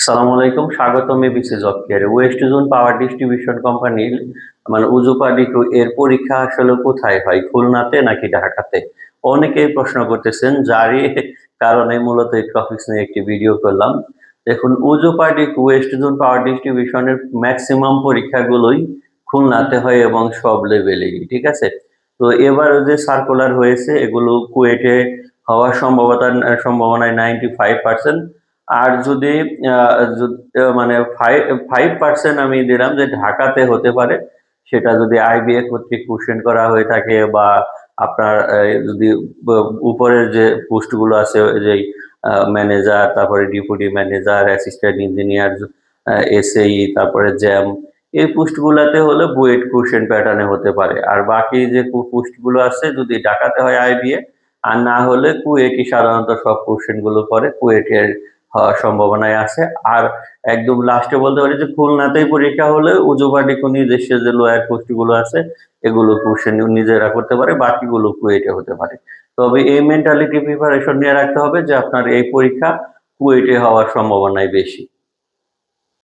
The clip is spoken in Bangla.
আসসালামু আলাইকুম, স্বাগতম এবিসি জব কেয়ারে। ওয়েস্ট জোন পাওয়ার ডিস্ট্রিবিউশন কোম্পানির উজুপাড়ি এর পরীক্ষা আসলে কোথায় হয়, খুলনাতে নাকি ঢাকাতে? অনেকেই প্রশ্ন করতেছেন, যারই কারণে মূলত এই টপিকস নিয়ে একটি ভিডিও করলাম। দেখুন, উজুপাড়ি ওয়েস্ট জোন পাওয়ার ডিস্ট্রিবিউশনের ম্যাক্সিমাম পরীক্ষাগুলোই খুলনাতে হয় এবং সব লেভেলেরই, ঠিক আছে। তো এবার যে সার্কুলার হয়েছে এগুলো কুয়েটে হওয়ার সম্ভাবনায় 95%। আর যদি মানে 5% আমি দিলাম যে ঢাকাতে হতে পারে, সেটা যদি আইবিএ কর্তৃক কোশ্চেন করা হয়ে থাকে, বা আপনার যদি উপরের যে পোস্ট গুলো আছে, যে ম্যানেজার, তারপরে deputy manager, assistant engineer, SAE, তারপরে জ্যাম, এই পোস্ট গুলাতে হলে বুয়েট কোশ্চেন প্যাটার্নে হতে পারে। আর বাকি যে পোস্ট গুলো আছে যদি ঢাকাতে হয় আইবিএ, আর না হলে কুয়েটি সাধারণত সব কোশ্চেন গুলো করে, কুয়েটের হওয়ার সম্ভাবনায় আছে। আর একদম লাস্টে বলতে পারি যে খুলনাতেই পরীক্ষা হলে উজুবাড়ি নিজস্ব যে লোয়ার পোস্ট গুলো আছে এগুলো কোশ্চেন নিজেরা করতে পারে, বাকিগুলো কুয়েটে হতে পারে। তবে এই মেন্টালিটি প্রিপারেশন নিয়ে রাখতে হবে যে আপনার এই পরীক্ষা কুয়েটে হওয়ার সম্ভাবনাই বেশি।